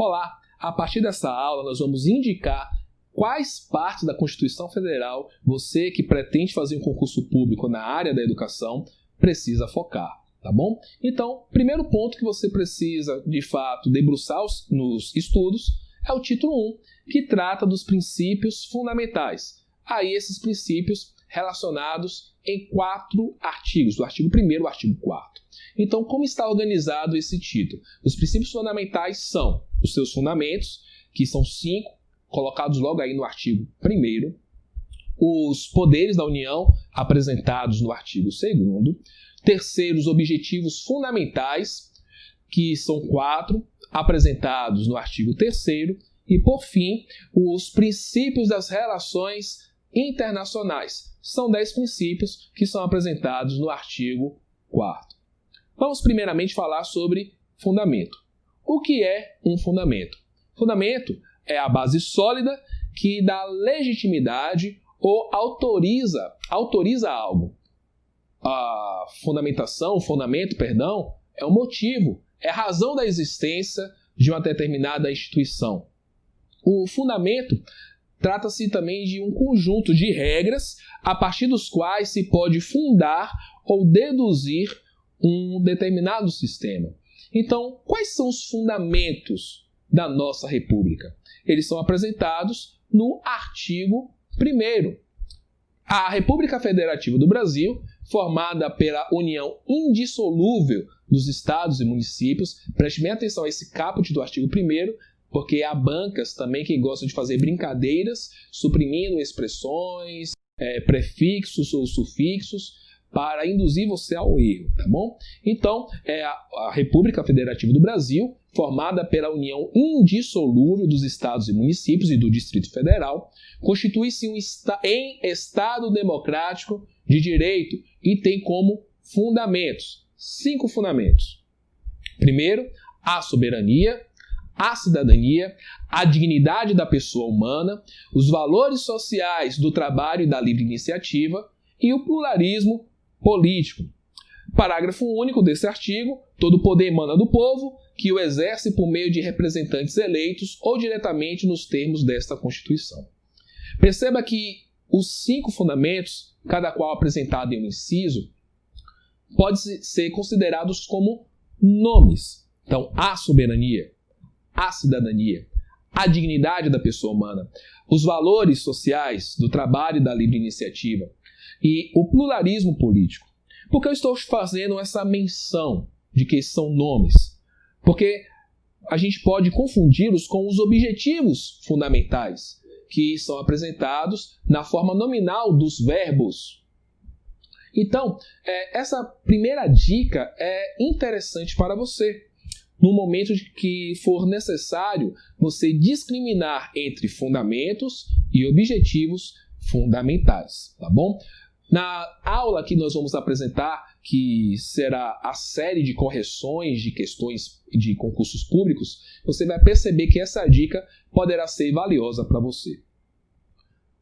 Olá, a partir dessa aula nós vamos indicar quais partes da Constituição Federal você que pretende fazer um concurso público na área da educação precisa focar, tá bom? Então, primeiro ponto que você precisa, de fato, debruçar nos estudos é o título 1, que trata dos princípios fundamentais. Aí esses princípios relacionados em 4 artigos, do artigo 1º ao artigo 4º. Então, como está organizado esse título? Os princípios fundamentais são os seus fundamentos, que são 5, colocados logo aí no artigo 1º, os poderes da União, apresentados no artigo 2º, terceiro, os objetivos fundamentais, que são 4, apresentados no artigo 3º, e, por fim, os princípios das relações internacionais. São 10 princípios que são apresentados no artigo 4º. Vamos primeiramente falar sobre fundamento. O que é um fundamento? Fundamento é a base sólida que dá legitimidade ou autoriza algo. A fundamento, é o motivo, é a razão da existência de uma determinada instituição. O fundamento trata-se também de um conjunto de regras a partir dos quais se pode fundar ou deduzir um determinado sistema. Então, quais são os fundamentos da nossa República? Eles são apresentados no artigo 1º. A República Federativa do Brasil, formada pela união indissolúvel dos estados e municípios, preste bem atenção a esse caput do artigo 1º, porque há bancas também que gostam de fazer brincadeiras, suprimindo expressões, prefixos ou sufixos, para induzir você ao erro, tá bom? Então, a República Federativa do Brasil, formada pela união indissolúvel dos estados e municípios e do Distrito Federal, constitui-se em Estado democrático de direito e tem como fundamentos 5 fundamentos. Primeiro, a soberania, a cidadania, a dignidade da pessoa humana, os valores sociais do trabalho e da livre iniciativa e o pluralismo político. Parágrafo único desse artigo: todo poder emana do povo, que o exerce por meio de representantes eleitos ou diretamente nos termos desta Constituição. Perceba que os 5 fundamentos, cada qual apresentado em um inciso, podem ser considerados como nomes. Então, a soberania, a cidadania, a dignidade da pessoa humana, os valores sociais do trabalho e da livre iniciativa e o pluralismo político. Por que eu estou fazendo essa menção de que são nomes? Porque a gente pode confundi-los com os objetivos fundamentais, que são apresentados na forma nominal dos verbos. Então, essa primeira dica é interessante para você, no momento de que for necessário você discriminar entre fundamentos e objetivos fundamentais, tá bom? Na aula que nós vamos apresentar, que será a série de correções de questões de concursos públicos, você vai perceber que essa dica poderá ser valiosa para você.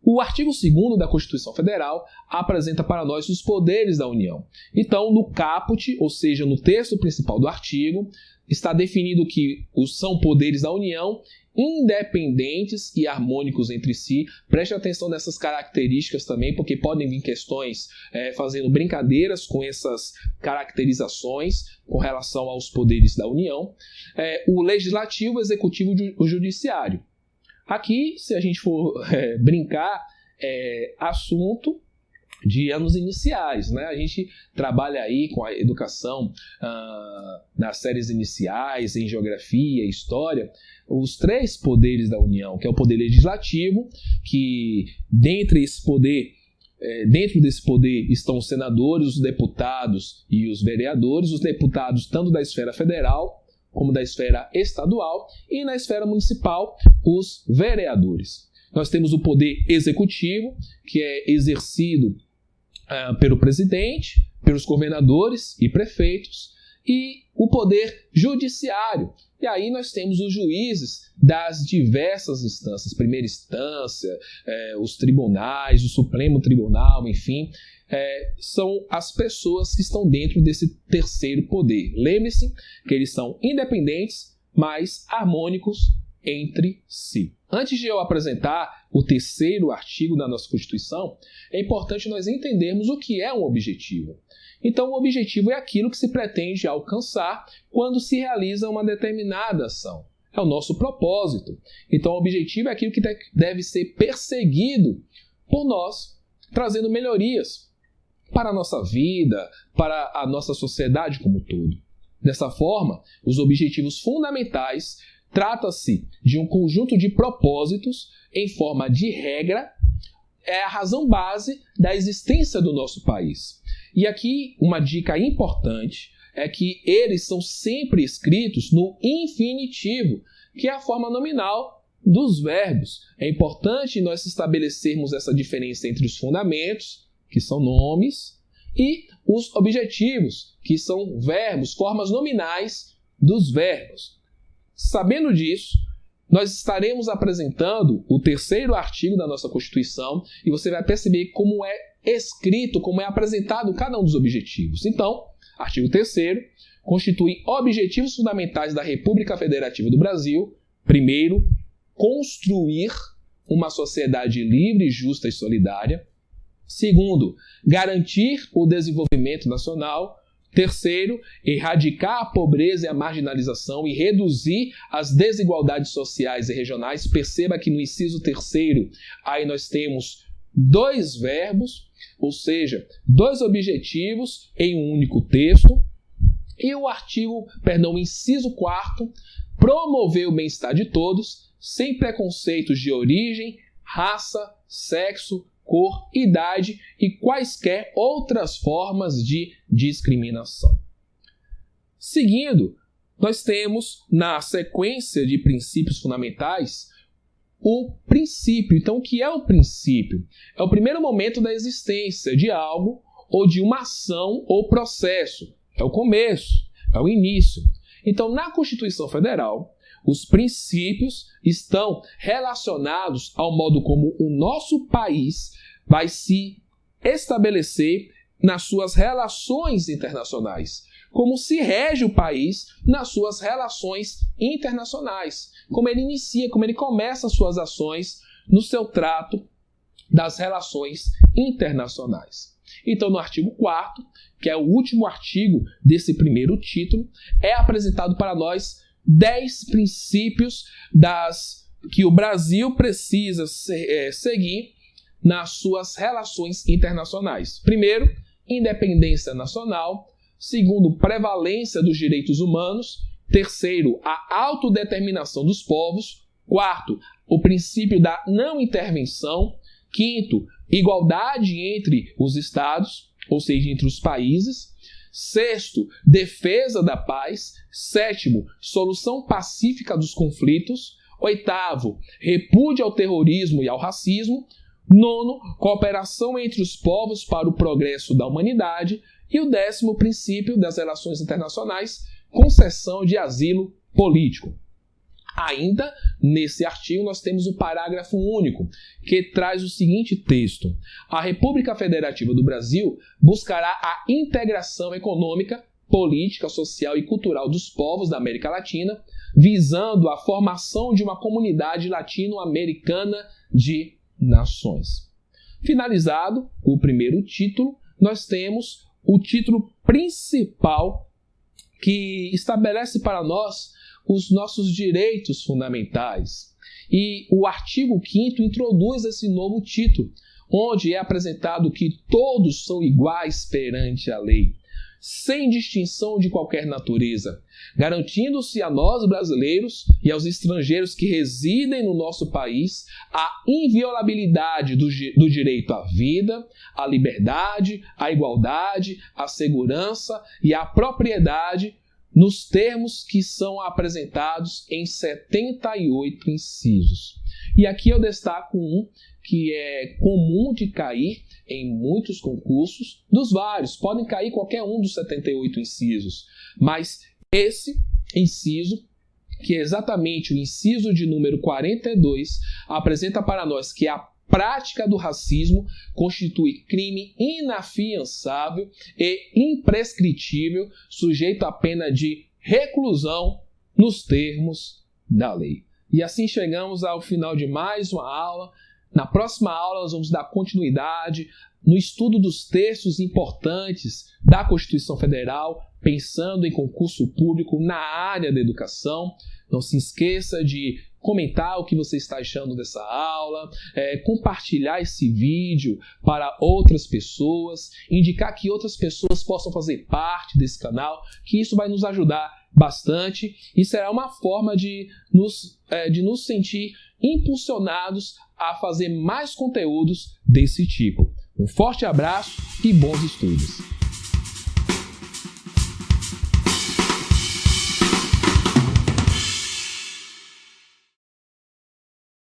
O artigo 2º da Constituição Federal apresenta para nós os poderes da União. Então, no caput, ou seja, no texto principal do artigo, está definido que são poderes da União independentes e harmônicos entre si. Preste atenção nessas características também, porque podem vir questões fazendo brincadeiras com essas caracterizações com relação aos poderes da União. O Legislativo, o Executivo e o Judiciário. Aqui, se a gente for brincar, é assunto de anos iniciais, né? A gente trabalha aí com a educação nas séries iniciais, em geografia, história, os 3 poderes da União, que é o poder legislativo, que dentro desse poder estão os senadores, os deputados e os vereadores, os deputados tanto da esfera federal como da esfera estadual, e na esfera municipal, os vereadores. Nós temos o poder executivo, que é exercido pelo presidente, pelos governadores e prefeitos, e o poder judiciário. E aí nós temos os juízes das diversas instâncias, primeira instância, os tribunais, o Supremo Tribunal, enfim, são as pessoas que estão dentro desse terceiro poder. Lembre-se que eles são independentes, mas harmônicos entre si. Antes de eu apresentar o terceiro artigo da nossa Constituição, é importante nós entendermos o que é um objetivo. Então, o objetivo é aquilo que se pretende alcançar quando se realiza uma determinada ação. É o nosso propósito. Então, o objetivo é aquilo que deve ser perseguido por nós, trazendo melhorias para a nossa vida, para a nossa sociedade como um todo. Dessa forma, os objetivos fundamentais trata-se de um conjunto de propósitos em forma de regra, é a razão base da existência do nosso país. E aqui uma dica importante é que eles são sempre escritos no infinitivo, que é a forma nominal dos verbos. É importante nós estabelecermos essa diferença entre os fundamentos, que são nomes, e os objetivos, que são verbos, formas nominais dos verbos. Sabendo disso, nós estaremos apresentando o terceiro artigo da nossa Constituição e você vai perceber como é escrito, como é apresentado cada um dos objetivos. Então, artigo 3º, constitui objetivos fundamentais da República Federativa do Brasil. Primeiro, construir uma sociedade livre, justa e solidária. Segundo, garantir o desenvolvimento nacional. Terceiro, erradicar a pobreza e a marginalização e reduzir as desigualdades sociais e regionais. Perceba que no inciso 3º, aí nós temos 2 verbos, ou seja, 2 objetivos em um único texto. E o inciso 4º, promover o bem-estar de todos, sem preconceitos de origem, raça, sexo, cor, idade e quaisquer outras formas de discriminação. Seguindo, nós temos na sequência de princípios fundamentais o princípio. Então, o que é o princípio? É o primeiro momento da existência de algo ou de uma ação ou processo. É o começo, é o início. Então, na Constituição Federal, os princípios estão relacionados ao modo como o nosso país vai se estabelecer nas suas relações internacionais. Como se rege o país nas suas relações internacionais. Como ele inicia, como ele começa as suas ações no seu trato das relações internacionais. Então, no artigo 4º, que é o último artigo desse primeiro título, é apresentado para nós 10 princípios que o Brasil precisa seguir nas suas relações internacionais. Primeiro, independência nacional. Segundo, prevalência dos direitos humanos. Terceiro, a autodeterminação dos povos. Quarto, o princípio da não intervenção. Quinto, igualdade entre os estados, ou seja, entre os países. Sexto, defesa da paz. Sétimo, solução pacífica dos conflitos. Oitavo, repúdio ao terrorismo e ao racismo. Nono, cooperação entre os povos para o progresso da humanidade. E o 10º princípio das relações internacionais, concessão de asilo político. Ainda nesse artigo nós temos o parágrafo único, que traz o seguinte texto: a República Federativa do Brasil buscará a integração econômica, política, social e cultural dos povos da América Latina, visando a formação de uma comunidade latino-americana de nações. Finalizado o primeiro título, nós temos o título principal, que estabelece para nós os nossos direitos fundamentais. E o artigo 5º introduz esse novo título, onde é apresentado que todos são iguais perante a lei, sem distinção de qualquer natureza, garantindo-se a nós brasileiros e aos estrangeiros que residem no nosso país a inviolabilidade do direito à vida, à liberdade, à igualdade, à segurança e à propriedade, nos termos que são apresentados em 78 incisos. E aqui eu destaco um que é comum de cair em muitos concursos, dos vários, podem cair qualquer um dos 78 incisos, mas esse inciso, que é exatamente o inciso de número 42, apresenta para nós que a prática do racismo constitui crime inafiançável e imprescritível, sujeito à pena de reclusão nos termos da lei. E assim chegamos ao final de mais uma aula. Na próxima aula nós vamos dar continuidade no estudo dos textos importantes da Constituição Federal, pensando em concurso público na área da educação. Não se esqueça de comentar o que você está achando dessa aula, compartilhar esse vídeo para outras pessoas, indicar que outras pessoas possam fazer parte desse canal, que isso vai nos ajudar bastante e será uma forma de nos sentir impulsionados a fazer mais conteúdos desse tipo. Um forte abraço e bons estudos!